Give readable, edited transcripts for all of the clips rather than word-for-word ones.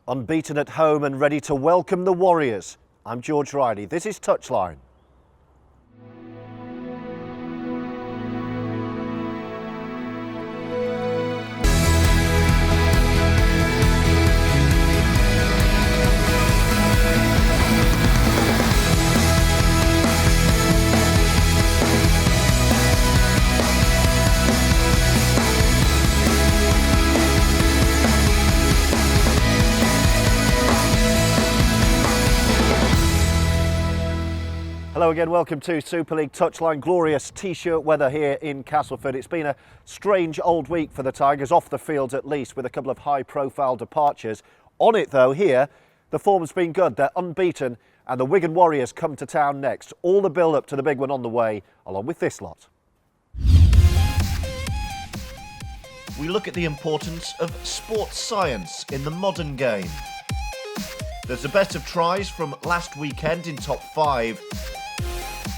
Unbeaten at home and ready to welcome the Warriors. I'm George Riley. This is Touchline. Hello again, welcome to Super League Touchline. Glorious t-shirt weather here in Castleford. It's been a strange old week for the Tigers, off the field at least, with a couple of high-profile departures. On it though, here, the form's been good. They're unbeaten and the Wigan Warriors come to town next. All the build-up to the big one on the way, along with this lot. We look at the importance of sports science in the modern game. There's a bet of tries from last weekend in top 5.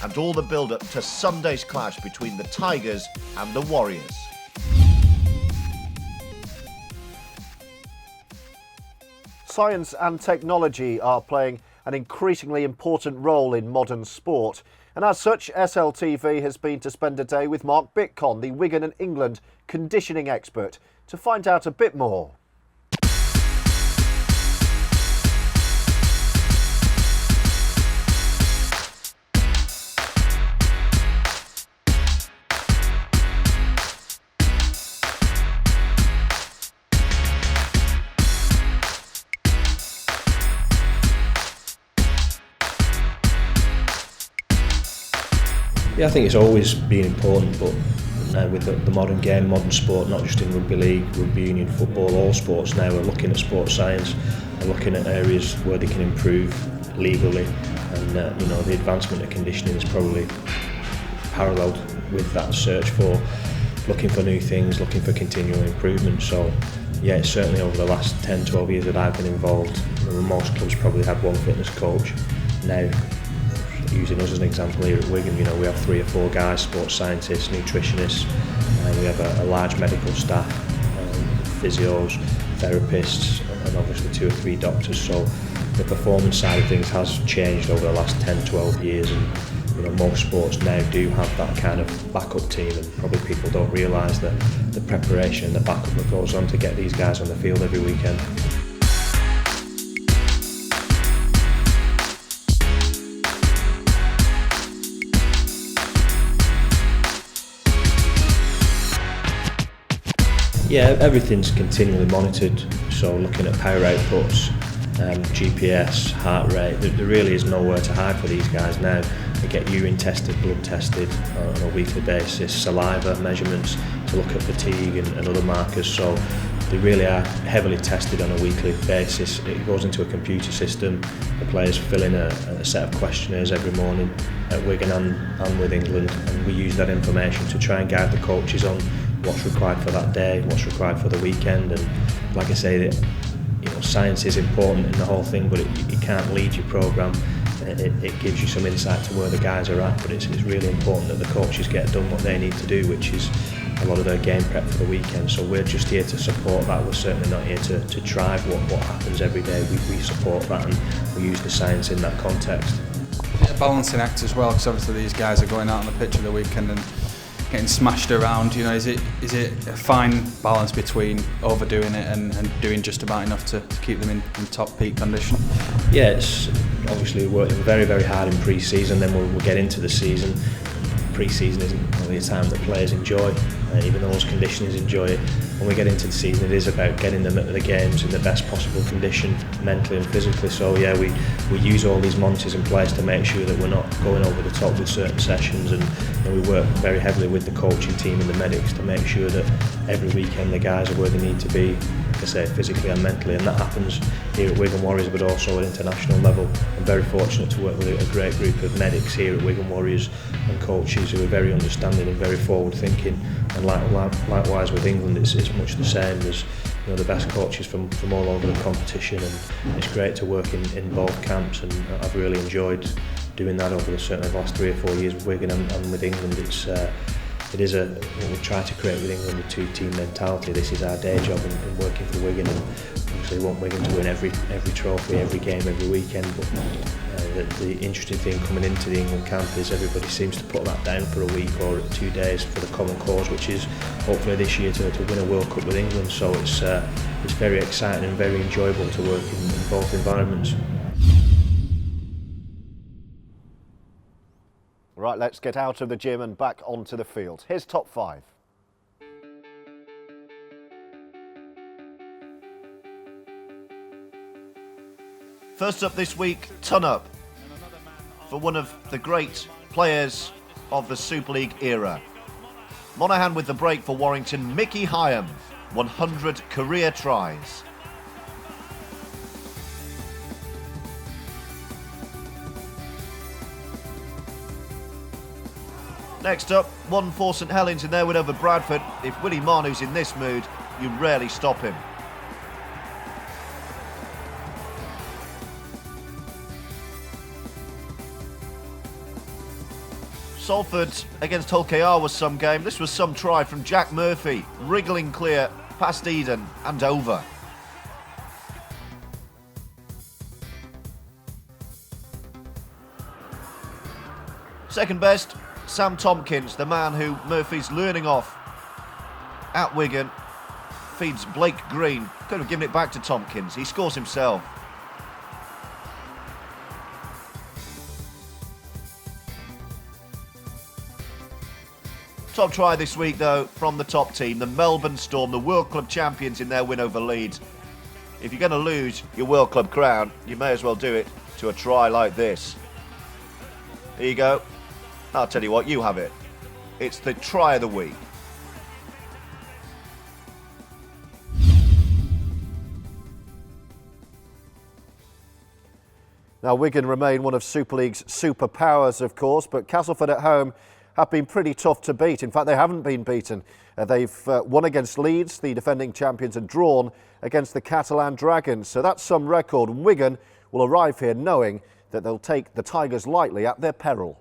And all the build-up to Sunday's clash between the Tigers and the Warriors. Science and technology are playing an increasingly important role in modern sport. And as such, SLTV has been to spend a day with Mark Bitcon, the Wigan and England conditioning expert, to find out a bit more. Yeah, I think it's always been important, but now with the modern game, modern sport, not just in rugby league, rugby union, football, all sports now are looking at sports science and looking at areas where they can improve legally, and the advancement of conditioning is probably paralleled with that search for looking for new things, looking for continual improvement. So yeah, it's certainly over the last 10-12 years that I've been involved, most clubs probably had one fitness coach. Now, using us as an example here at Wigan, we have 3 or 4 guys, sports scientists, nutritionists, and we have a large medical staff, physios, therapists, and obviously 2 or 3 doctors. So the performance side of things has changed over the last 10-12 years, and most sports now do have that kind of backup team, and probably people don't realise that the preparation and the backup that goes on to get these guys on the field every weekend. Yeah, everything's continually monitored, so looking at power outputs, GPS, heart rate, there really is nowhere to hide for these guys now. They get urine tested, blood tested on a weekly basis, saliva measurements to look at fatigue and other markers, so they really are heavily tested on a weekly basis. It goes into a computer system, the players fill in a set of questionnaires every morning at Wigan and with England, and we use that information to try and guide the coaches on what's required for that day, what's required for the weekend. And like I say, science is important in the whole thing, but it can't lead your programme. It gives you some insight to where the guys are at, but it's really important that the coaches get done what they need to do, which is a lot of their game prep for the weekend. So we're just here to support that. We're certainly not here to drive what happens every day. We support that, and we use the science in that context. A balancing act as well, because obviously these guys are going out on the pitch of the weekend and getting smashed around. Is it a fine balance between overdoing it and doing just about enough to keep them in top peak condition? Yeah, it's obviously working very, very hard in pre-season, then we'll get into the season. Pre-season isn't really a time that players enjoy, even those conditioners enjoy it. When we get into the season, it is about getting them at the games in the best possible condition, mentally and physically. So yeah, we use all these monitors in place to make sure that we're not going over the top with certain sessions, and we work very heavily with the coaching team and the medics to make sure that every weekend the guys are where they need to be, like I say, physically and mentally, and that happens here at Wigan Warriors, but also at international level. I'm very fortunate to work with a great group of medics here at Wigan Warriors and coaches who are very understanding and very forward thinking, and likewise with England it's much the same. There's the best coaches from all over the competition, and it's great to work in both camps, and I've really enjoyed doing that over certainly the last 3 or 4 years with Wigan and with England. it is what we try to create with England, the two-team mentality. This is our day job in working for Wigan, and obviously we want Wigan to win every trophy, every game, every weekend. But the interesting thing coming into the England camp is everybody seems to put that down for a week or 2 days for the common cause, which is hopefully this year to win a World Cup with England. So it's very exciting and very enjoyable to work in both environments. Right, let's get out of the gym and back onto the field. Here's top 5. First up this week, ton up for one of the great players of the Super League era. Monaghan with the break for Warrington, Mickey Hyam, 100 career tries. Next up, one for St Helens in their win over Bradford. If Willie Manu's in this mood, you rarely stop him. Salford against Hull KR was some game. This was some try from Jack Murphy, wriggling clear past Eden and over. Second best, Sam Tompkins, the man who Murphy's learning off at Wigan. Feeds Blake Green. Could have given it back to Tompkins. He scores himself. Top try this week, though, from the top team, the Melbourne Storm, the World Club champions in their win over Leeds. If you're going to lose your World Club crown, you may as well do it to a try like this. Here you go. I'll tell you what, you have it. It's the try of the week. Now, Wigan remain one of Super League's superpowers, of course, but Castleford at home have been pretty tough to beat. In fact, they haven't been beaten. They've won against Leeds, the defending champions, and drawn against the Catalan Dragons. So that's some record. Wigan will arrive here knowing that they'll take the Tigers lightly at their peril.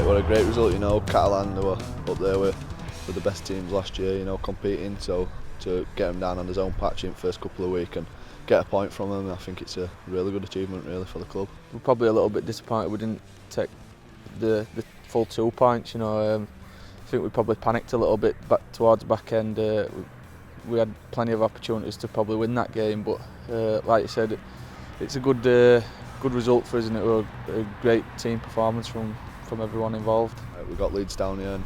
What a great result, you know. Catalan, they were up there with the best teams last year, you know, competing. So to get them down on his own patch in the first couple of weeks and get a point from them, I think it's a really good achievement, really, for the club. We're probably a little bit disappointed we didn't take the full 2 points. You know, I think we probably panicked a little bit back towards the back end. We had plenty of opportunities to probably win that game, but like you said, it's a good result for us, isn't it? A great team performance from everyone involved. We got Leeds down here and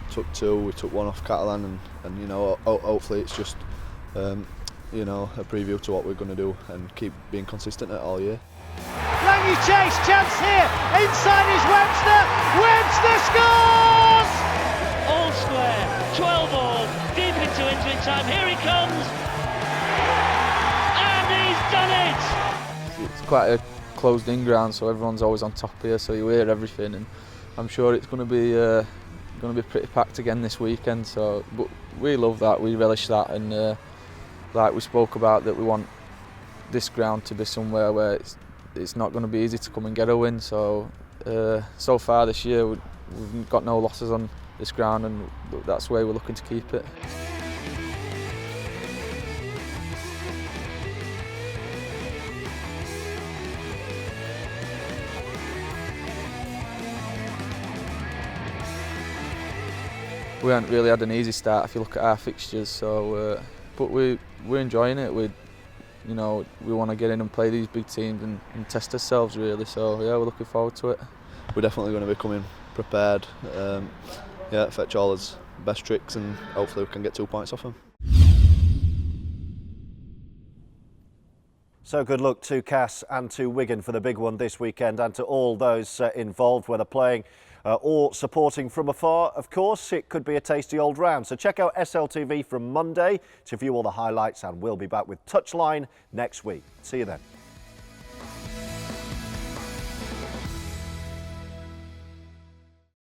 took 2. We took 1 off Catalan, and you know, hopefully it's just you know, a preview to what we're going to do and keep being consistent at all year. Langy chase, chance here, inside is Webster, Webster scores! All square, 12 all, deep into injury time, here he comes, and he's done it! It's quite a closed-in ground, so everyone's always on top here, so you hear everything, and I'm sure it's going to be pretty packed again this weekend. So, but we love that, we relish that, and like we spoke about, that we want this ground to be somewhere where it's not going to be easy to come and get a win. So so far this year we've got no losses on this ground, and that's where we're looking to keep it. We haven't really had an easy start if you look at our fixtures, so but we're enjoying it. We want to get in and play these big teams and test ourselves, really. So yeah, we're looking forward to it. We're definitely going to be coming prepared. Fetch all his best tricks, and hopefully we can get 2 points off him. So good luck to Cass and to Wigan for the big one this weekend, and to all those involved, whether playing or supporting from afar. Of course, it could be a tasty old round. So check out SLTV from Monday to view all the highlights, and we'll be back with Touchline next week. See you then.